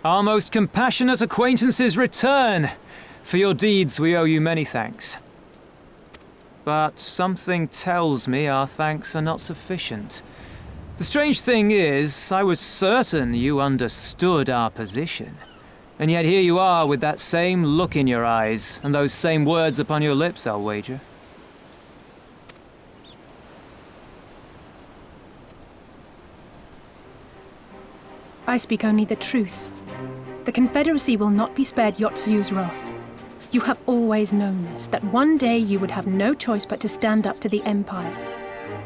Our most compassionate acquaintances return. For your deeds we owe you many thanks. But something tells me our thanks are not sufficient. The strange thing is, I was certain you understood our position. And yet here you are with that same look in your eyes, and those same words upon your lips, I'll wager. I speak only the truth. The Confederacy will not be spared Yotsuyu's wrath. You have always known this, that one day you would have no choice but to stand up to the Empire.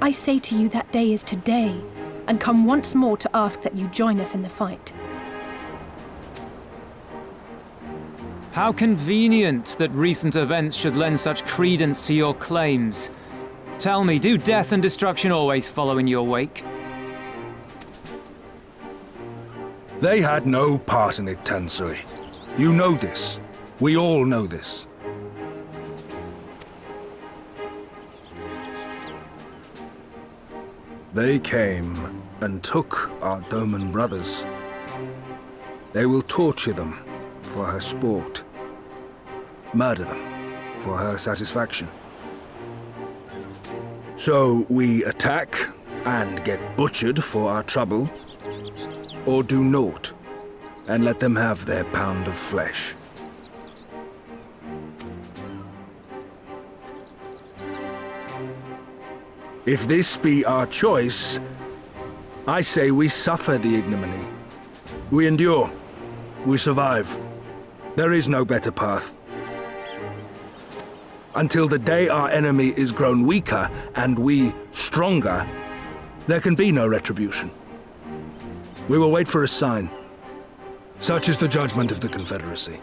I say to you that day is today, and come once more to ask that you join us in the fight. How convenient that recent events should lend such credence to your claims. Tell me, do death and destruction always follow in your wake? They had no part in it, Tansui. You know this. We all know this. They came and took our Doman brothers. They will torture them for her sport. Murder them for her satisfaction. So we attack and get butchered for our trouble, or do naught and let them have their pound of flesh. If this be our choice, I say we suffer the ignominy. We endure. We survive. There is no better path. Until the day our enemy is grown weaker and we stronger, there can be no retribution. We will wait for a sign. Such is the judgment of the Confederacy.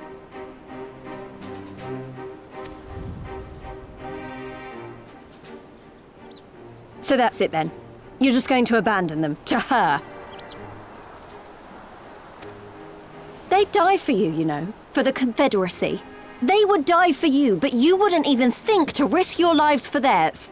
So that's it then. You're just going to abandon them to her. They'd die for you, you know, for the Confederacy. They would die for you, but you wouldn't even think to risk your lives for theirs.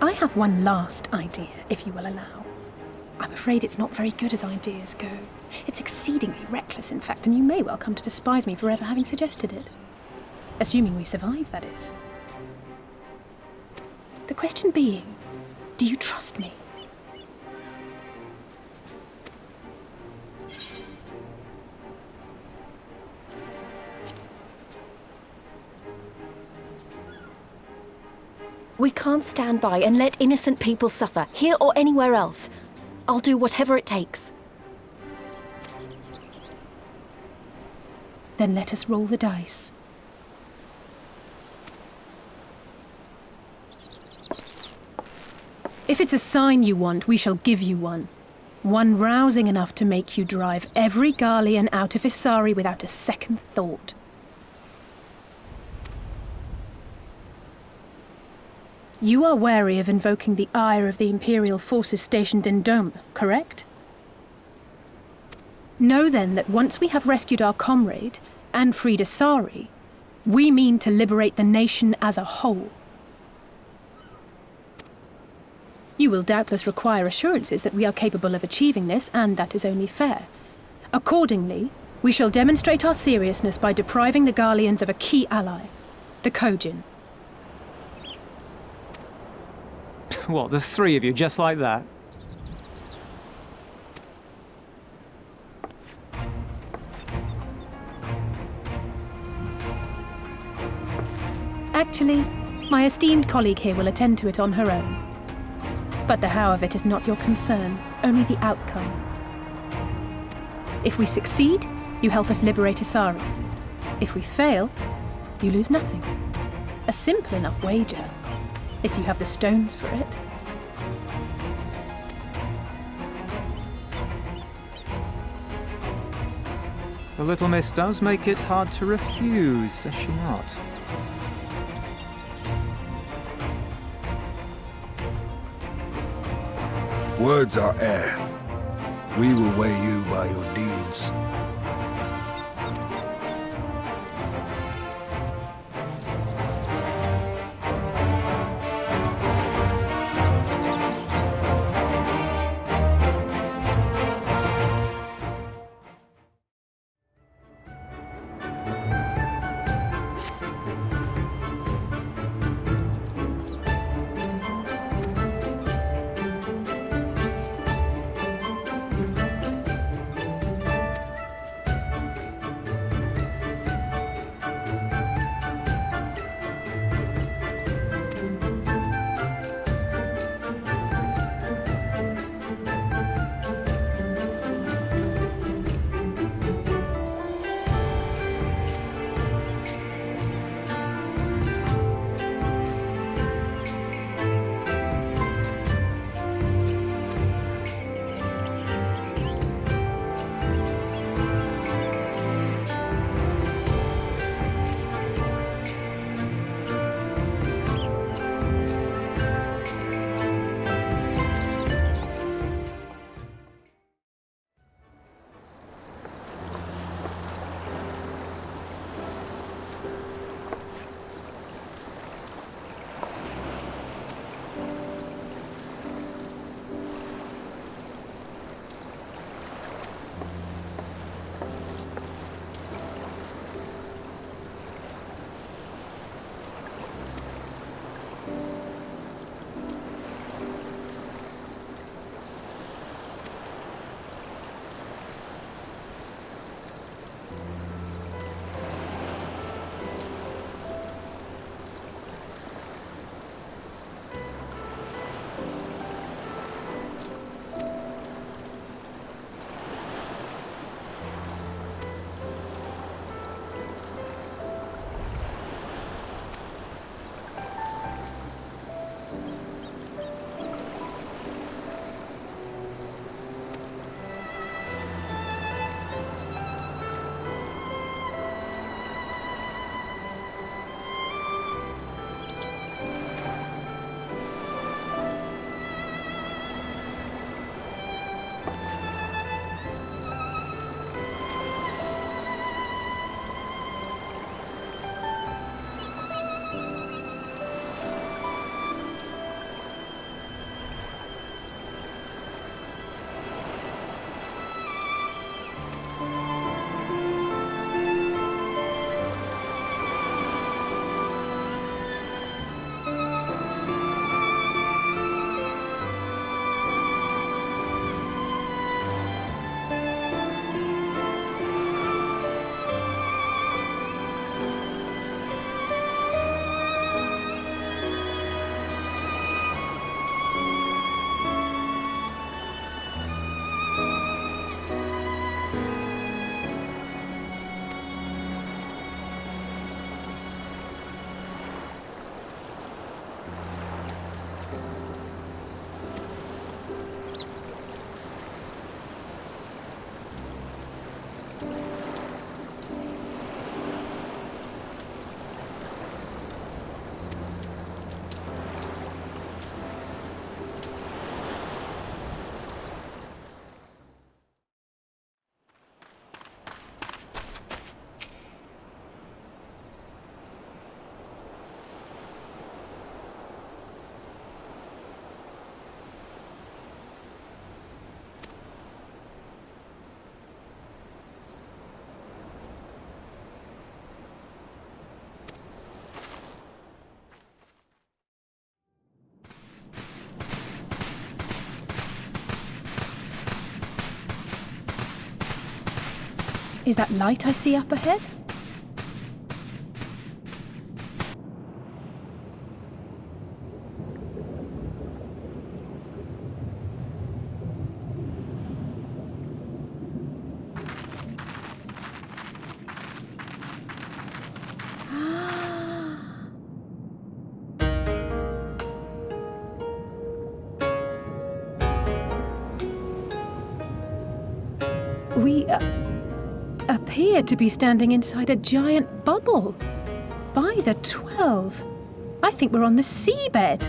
I have one last idea, if you will allow. I'm afraid it's not very good as ideas go. It's exceedingly reckless, in fact, and you may well come to despise me for ever having suggested it. Assuming we survive, that is. The question being, do you trust me? We can't stand by and let innocent people suffer, here or anywhere else. I'll do whatever it takes. Then let us roll the dice. If it's a sign you want, we shall give you one. One rousing enough to make you drive every Garlean out of Isari without a second thought. You are wary of invoking the ire of the Imperial forces stationed in Dome, correct? Know then that once we have rescued our comrade and freed Isari, we mean to liberate the nation as a whole. You will doubtless require assurances that we are capable of achieving this, and that is only fair. Accordingly, we shall demonstrate our seriousness by depriving the Garleans of a key ally, the Kojin. What, the three of you, just like that? Actually, my esteemed colleague here will attend to it on her own. But the how of it is not your concern, only the outcome. If we succeed, you help us liberate Isari. If we fail, you lose nothing. A simple enough wager, if you have the stones for it. The little miss does make it hard to refuse, does she not? Words are air. We will weigh you by your deeds. Is that light I see up ahead? We appear to be standing inside a giant bubble. By the 12, I think we're on the seabed.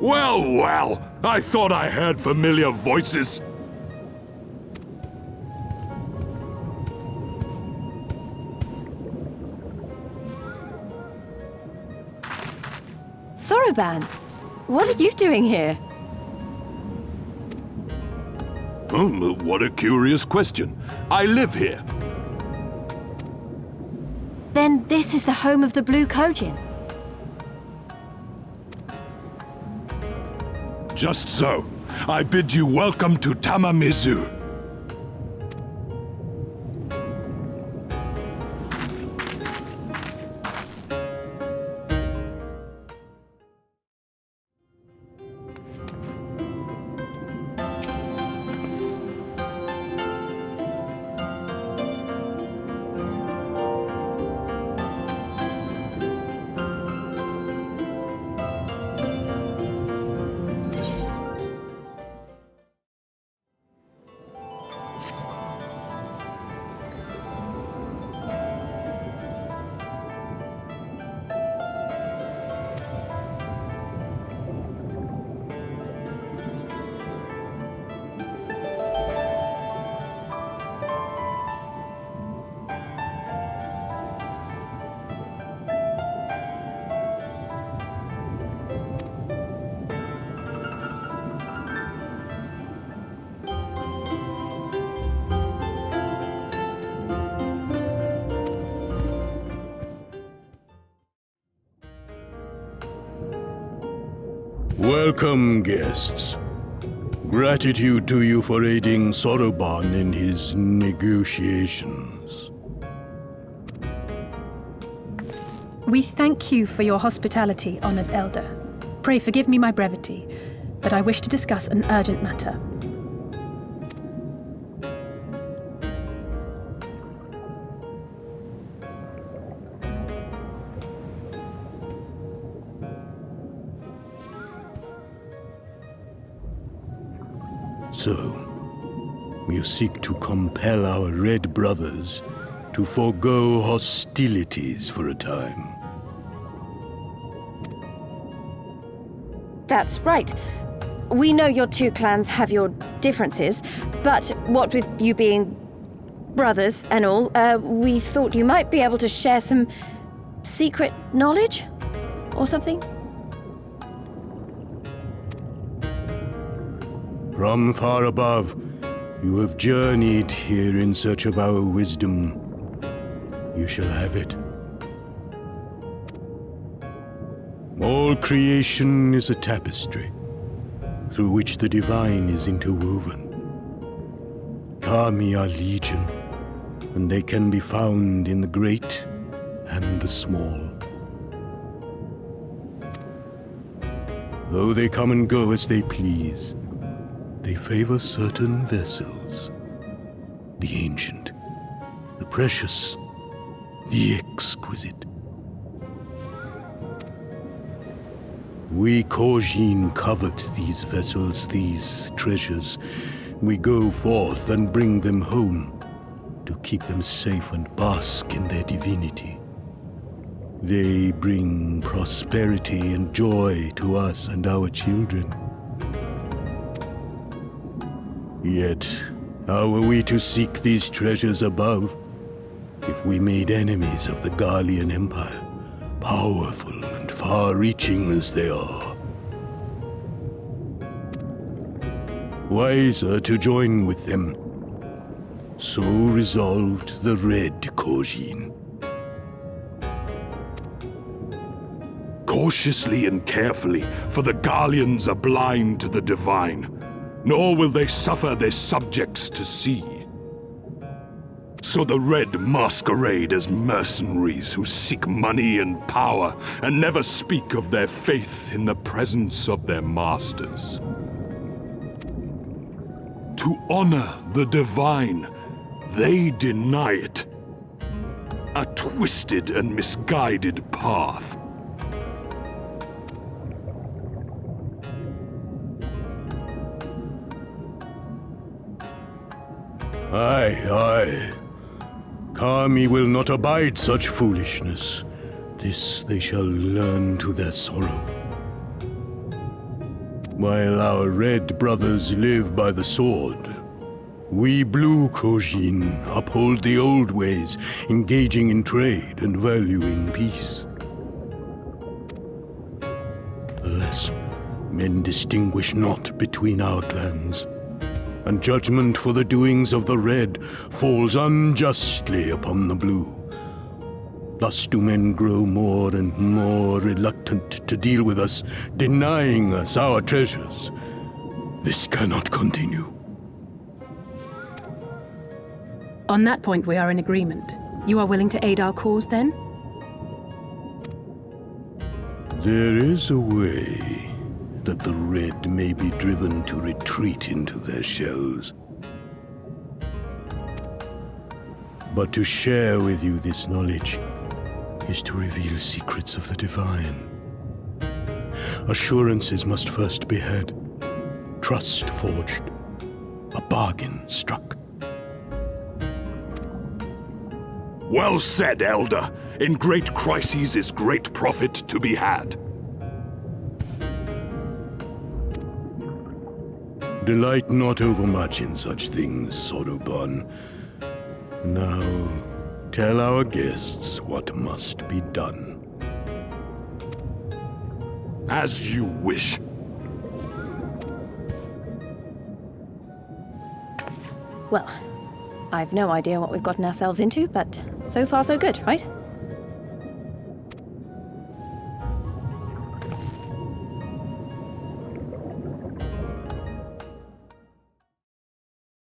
Well, well, I thought I heard familiar voices. Soroban, what are you doing here? What a curious question. I live here. Then this is the home of the Blue Kojin. Just so. I bid you welcome to Tamamizu. Welcome, guests. Gratitude to you for aiding Soroban in his negotiations. We thank you for your hospitality, honored elder. Pray forgive me my brevity, but I wish to discuss an urgent matter. So, you seek to compel our Red Brothers to forego hostilities for a time. That's right. We know your two clans have your differences, but what with you being brothers and all, we thought you might be able to share some secret knowledge or something? From far above, you have journeyed here in search of our wisdom. You shall have it. All creation is a tapestry, through which the divine is interwoven. Kami are legion, and they can be found in the great and the small. Though they come and go as they please, they favor certain vessels. The ancient, the precious, the exquisite. We Kojin covet these vessels, these treasures. We go forth and bring them home to keep them safe and bask in their divinity. They bring prosperity and joy to us and our children. Yet, how are we to seek these treasures above if we made enemies of the Garlean Empire, powerful and far-reaching as they are? Wiser to join with them. So resolved the Red Kojin. Cautiously and carefully, for the Garleans are blind to the divine, nor will they suffer their subjects to see. So the Red masquerade as mercenaries who seek money and power, and never speak of their faith in the presence of their masters. To honor the divine, they deny it. A twisted and misguided path. Aye, aye. Kami will not abide such foolishness. This they shall learn to their sorrow. While our Red brothers live by the sword, we Blue Kojin uphold the old ways, engaging in trade and valuing peace. Alas, men distinguish not between our clans, and judgment for the doings of the Red falls unjustly upon the Blue. Thus do men grow more and more reluctant to deal with us, denying us our treasures. This cannot continue. On that point, we are in agreement. You are willing to aid our cause, then? There is a way that the Red may be driven to retreat into their shells. But to share with you this knowledge is to reveal secrets of the divine. Assurances must first be had, trust forged, a bargain struck. Well said, Elder. In great crises is great profit to be had. Delight not overmuch in such things, Soroban. Now, tell our guests what must be done. As you wish. Well, I've no idea what we've gotten ourselves into, but so far so good, right?